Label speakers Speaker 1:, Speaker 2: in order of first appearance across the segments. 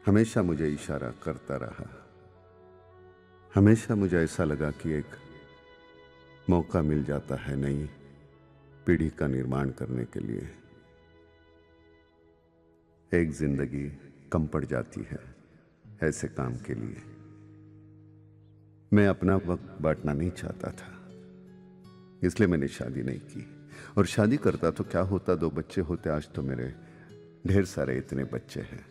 Speaker 1: हमेशा मुझे इशारा करता रहा। हमेशा मुझे ऐसा लगा कि एक मौका मिल जाता है नई पीढ़ी का निर्माण करने के लिए। एक जिंदगी कम पड़ जाती है ऐसे काम के लिए। मैं अपना वक्त बांटना नहीं चाहता था, इसलिए मैंने शादी नहीं की। और शादी करता तो क्या होता, 2 बच्चे होते। आज तो मेरे ढेर सारे इतने बच्चे हैं।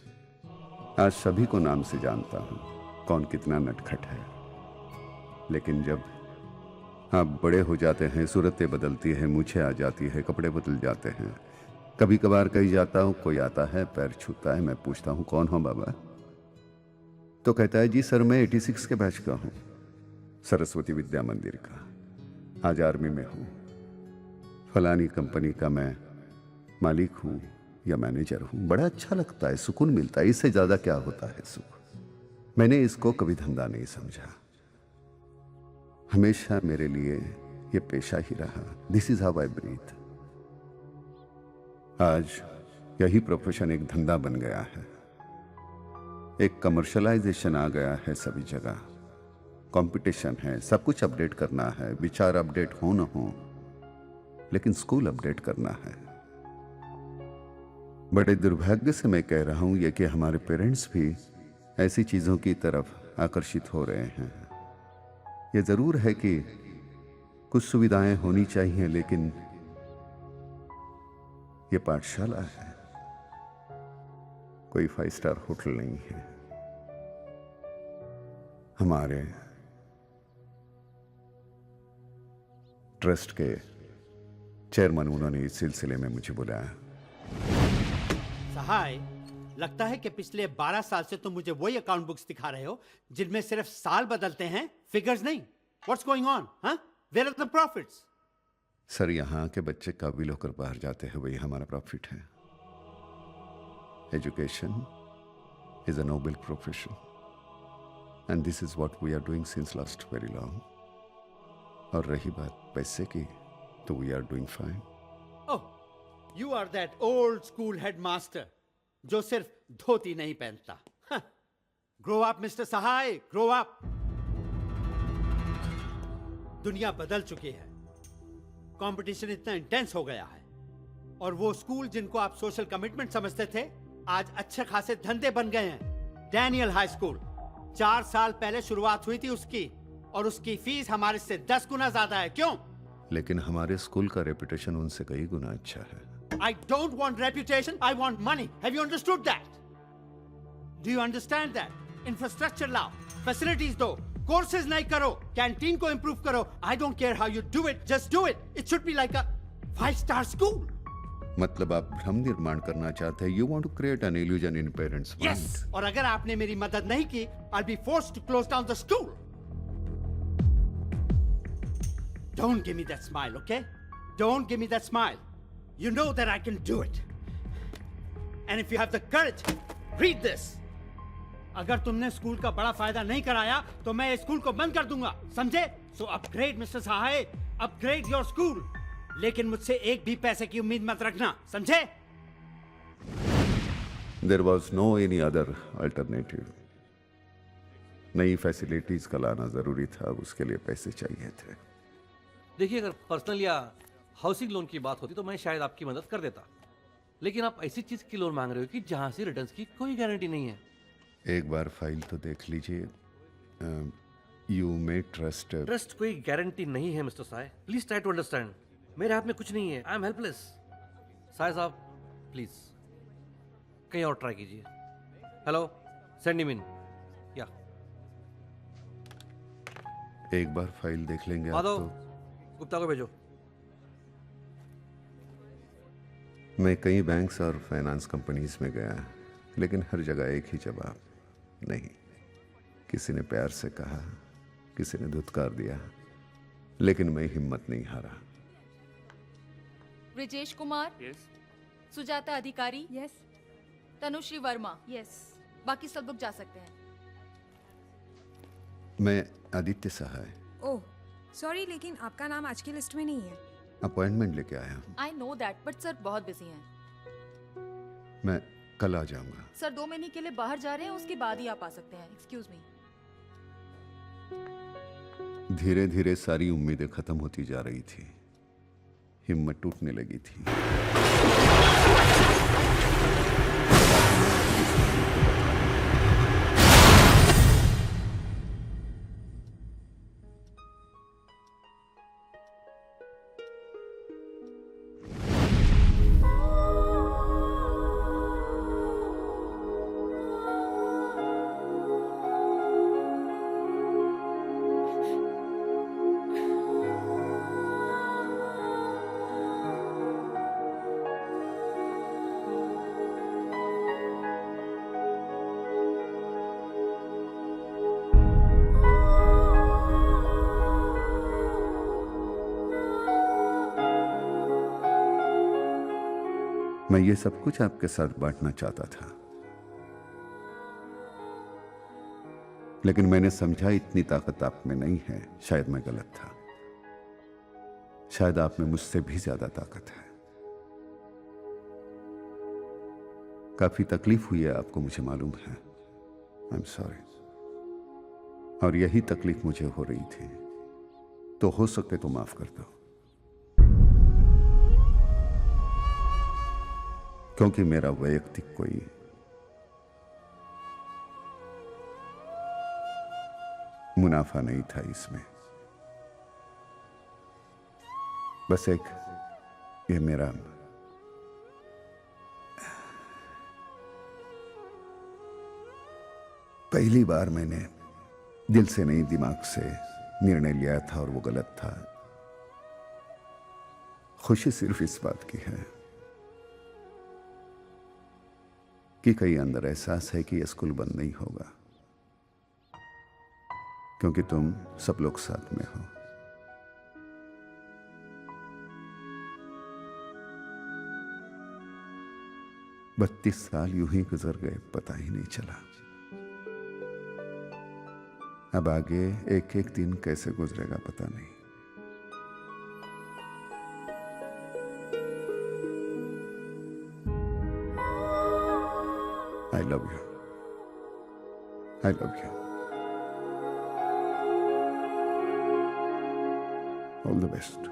Speaker 1: आज सभी को नाम से जानता हूं कौन कितना नटखट है। लेकिन जब आप बड़े हो जाते हैं, सूरतें बदलती हैं, मूछें आ जाती है, कपड़े बदल जाते हैं। कभी कभार कहीं जाता हूं, कोई आता है, पैर छूता है, मैं पूछता हूं कौन हो बाबा, तो कहता है जी सर मैं 86 के बैच का हूं, सरस्वती विद्या मंदिर का। आज आर्मी में हूं, फलानी कंपनी का मैं मालिक हूं या मैनेजर हूं। बड़ा अच्छा लगता है, सुकून मिलता है। इससे ज्यादा क्या होता है सुख। मैंने इसको कभी धंधा नहीं समझा, हमेशा मेरे लिए यह पेशा ही रहा। This is how I breathe. आज यही प्रोफेशन एक धंधा बन गया है, एक कमर्शलाइजेशन आ गया है। सभी जगह कंपटीशन है, सब कुछ अपडेट करना है। विचार अपडेट हो न हो, लेकिन स्कूल अपडेट करना है। बड़े दुर्भाग्य से मैं कह रहा हूं यह कि हमारे पेरेंट्स भी ऐसी चीजों की तरफ आकर्षित हो रहे हैं। यह जरूर है कि कुछ सुविधाएं होनी चाहिए, लेकिन यह पाठशाला है, कोई 5 स्टार होटल नहीं है। हमारे ट्रस्ट के चेयरमैन, उन्होंने इस सिलसिले में मुझे बुलाया।
Speaker 2: सहाय, लगता है कि पिछले 12 साल से तुम मुझे वही अकाउंट बुक्स दिखा रहे हो जिनमें सिर्फ साल बदलते हैं, फिगर्स नहीं। What's going on? Where are the profits?
Speaker 1: Sir, यहां के बच्चे काबिल होकर बाहर जाते हैं, वही हमारा प्रॉफिट है। Education is a noble profession and this is what we are doing since last very long. और रही बात पैसे की, तो we are doing fine.
Speaker 2: Oh, you are that old school headmaster जो सिर्फ धोती नहीं पहनता। Grow up mister Sahay, grow up. दुनिया बदल चुकी है, कंपटीशन इतना इंटेंस हो गया है, और वो स्कूल जिनको आप सोशल कमिटमेंट समझते थे आज अच्छे खासे धंधे बन गए हैं। डैनियल हाई स्कूल 4 साल पहले शुरुआत हुई थी उसकी, और उसकी फीस हमारे से 10 गुना ज्यादा है। क्यों?
Speaker 1: लेकिन हमारे स्कूल का रेपुटेशन उनसे कई गुना अच्छा है।
Speaker 2: I don't want reputation, I want money. Have you understood that? Do you understand that? Infrastructure लाओ, facilities दो, courses नहीं करो, canteen को improve करो. I don't care how you do it, just do it. It should be like a 5-star school.
Speaker 1: मतलब आप भ्रम निर्माण करना चाहते हैं। You want to create an illusion in parents' mind.
Speaker 2: Yes. और अगर आपने मेरी मदद नहीं की, I'll be forced to close down the school. Don't give me that smile, okay? Don't give me that smile. You know that I can do it. And if you have the courage, read this. अगर तुमने school का बड़ा फायदा नहीं कराया तो मैं इस स्कूल को बंद कर दूंगा, समझे? So upgrade mister Sahay, upgrade your school. लेकिन मुझसे एक भी पैसे की उम्मीद मत रखना, समझे?
Speaker 1: There was no any other alternative. नई फैसिलिटीज का लाना जरूरी था, उसके लिए पैसे चाहिए थे।
Speaker 3: देखिए, अगर पर्सनल या हाउसिंग लोन की बात होती तो मैं शायद आपकी मदद कर देता, लेकिन आप ऐसी चीज की लोन मांग रहे हो कि जहां से रिटर्न्स की कोई गारंटी नहीं है।
Speaker 1: एक बार फाइल तो देख लीजिए। You may trust.
Speaker 3: ट्रस्ट कोई गारंटी नहीं है mister Sahay, please try to understand. मेरे हाथ में कुछ नहीं है, आई एम हेल्पलेस। साय साहब प्लीज कहीं और ट्राई कीजिए। Hello, send him in. या
Speaker 1: एक बार फाइल देख लेंगे आप
Speaker 3: माधव,
Speaker 1: तो।
Speaker 3: गुप्ता को भेजो।
Speaker 1: मैं कई बैंक्स और फाइनेंस कंपनीज में गया, लेकिन हर जगह एक ही जवाब, नहीं। किसी ने प्यार से कहा, किसी ने धुतकार दिया, लेकिन मैं हिम्मत नहीं हारा।
Speaker 4: ब्रिजेश कुमार,
Speaker 5: यस
Speaker 4: सुजाता अधिकारी,
Speaker 6: यस
Speaker 4: तनुश्री वर्मा,
Speaker 6: यस।
Speaker 4: बाकी सब लोग जा सकते हैं।
Speaker 1: मैं आदित्य सहाय,
Speaker 6: ओह सॉरी, लेकिन आपका नाम आज की लिस्ट में नहीं है।
Speaker 1: अपॉइंटमेंट लेके आया हूँ।
Speaker 4: I know that, but sir बहुत बिजी हैं।
Speaker 1: मैं कल आ जाऊंगा।
Speaker 4: सर 2 महीने के लिए बाहर जा रहे हैं, उसके बाद ही आप आ सकते हैं। Excuse me.
Speaker 1: धीरे धीरे सारी उम्मीदें खत्म होती जा रही थी, हिम्मत टूटने लगी थी। मैं ये सब कुछ आपके साथ बांटना चाहता था, लेकिन मैंने समझा इतनी ताकत आप में नहीं है। शायद मैं गलत था, शायद आप में मुझसे भी ज्यादा ताकत है। काफी तकलीफ हुई है आपको, मुझे मालूम है। I am sorry. और यही तकलीफ मुझे हो रही थी, तो हो सके तो माफ कर दो, क्योंकि मेरा वैयक्तिक कोई मुनाफा नहीं था इसमें। बस एक ये मेरा पहली बार मैंने दिल से नहीं दिमाग से निर्णय लिया था और वो गलत था। खुशी सिर्फ इस बात की है कि कहीं अंदर एहसास है कि यह स्कूल बंद नहीं होगा, क्योंकि तुम सब लोग साथ में हो। बत्तीस साल यूं ही गुजर गए, पता ही नहीं चला। अब आगे एक एक दिन कैसे गुजरेगा पता नहीं। I love you. I love you. All the best.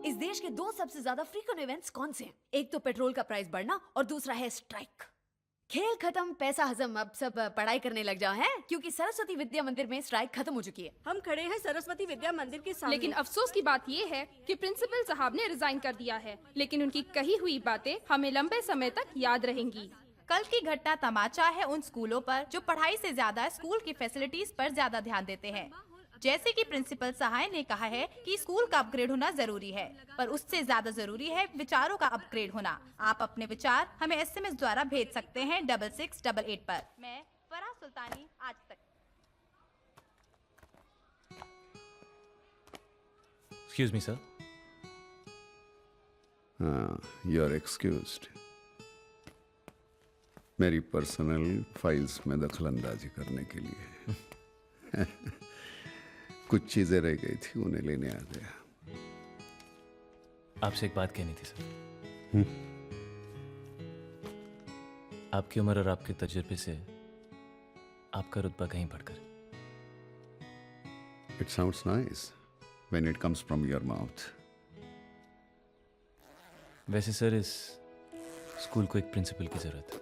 Speaker 5: इस देश के दो सबसे ज्यादा फ्रीक्वेंट इवेंट्स कौन से हैं? एक तो पेट्रोल का प्राइस बढ़ना और दूसरा है स्ट्राइक। खेल खत्म, पैसा हजम, अब सब पढ़ाई करने लग जाओ हैं, क्योंकि सरस्वती विद्या मंदिर में स्ट्राइक खत्म हो चुकी है।
Speaker 7: हम खड़े हैं सरस्वती विद्या मंदिर के सामने।
Speaker 6: लेकिन अफसोस की बात ये है कि प्रिंसिपल साहब ने रिजाइन कर दिया है, लेकिन उनकी कही हुई बातें हमें लंबे समय तक याद रहेंगी।
Speaker 8: कल की घटना तमाचा है उन स्कूलों पर जो पढ़ाई से ज्यादा स्कूल की फैसिलिटीज पर ज्यादा ध्यान देते हैं। जैसे कि प्रिंसिपल सहाय ने कहा है कि स्कूल का अपग्रेड होना जरूरी है, पर उससे ज्यादा जरूरी है विचारों का अपग्रेड होना। आप अपने विचार हमें SMS द्वारा भेज सकते हैं 6688 पर। मैं फराह सुल्तानी, आज तक।
Speaker 9: Excuse me, sir.
Speaker 1: You're excused. मेरी पर्सनल फाइल्स में दखलंदाजी करने के लिए कुछ चीजें रह गई थी, उन्हें लेने आ गया।
Speaker 9: आपसे एक बात कहनी थी सर। आपकी उम्र और आपके तजुर्बे से आपका रुतबा कहीं बढ़कर।
Speaker 1: It sounds nice when it comes from your mouth.
Speaker 9: वैसे सर इस स्कूल को एक प्रिंसिपल की जरूरत है।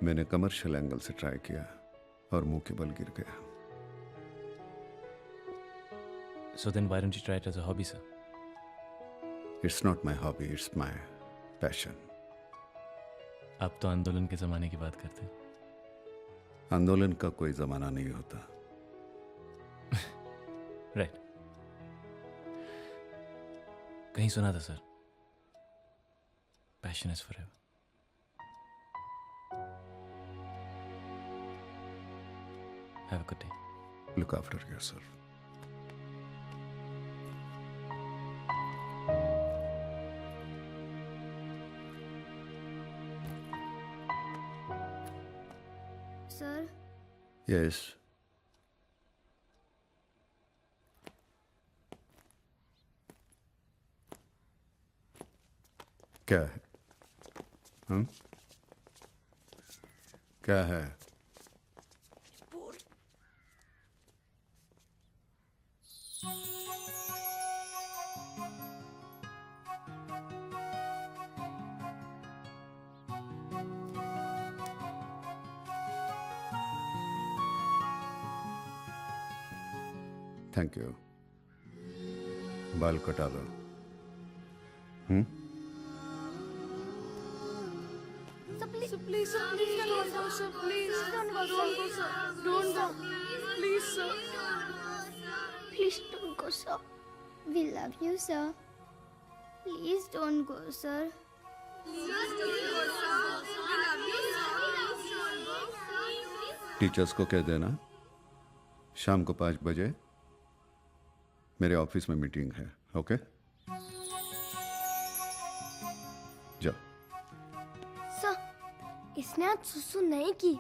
Speaker 1: मैंने कमर्शियल एंगल से ट्राई किया और मुंह के बल गिर गया।
Speaker 9: So then why don't you try it as a hobby, sir?
Speaker 1: It's not my hobby, it's my passion.
Speaker 9: आप तो आंदोलन के जमाने की बात करते हैं।
Speaker 1: आंदोलन का कोई जमाना नहीं होता।
Speaker 9: राइट। कहीं सुना था sir, passion is forever. Have a good day.
Speaker 1: Look after yourself.
Speaker 10: Sir,
Speaker 1: yes. क्या है? हम? क्या है? Thank you. बाल कटा दो।
Speaker 10: sir, please, don't go, sir, please, don't go, sir, don't go, please, sir. Please don't go, sir. We love you, sir. Please don't go, sir.
Speaker 1: Teachers को कह देना शाम को 5 बजे मेरे ऑफिस में मीटिंग है। ओके, जाओ।
Speaker 10: सर, इसने आज सुसु नहीं की।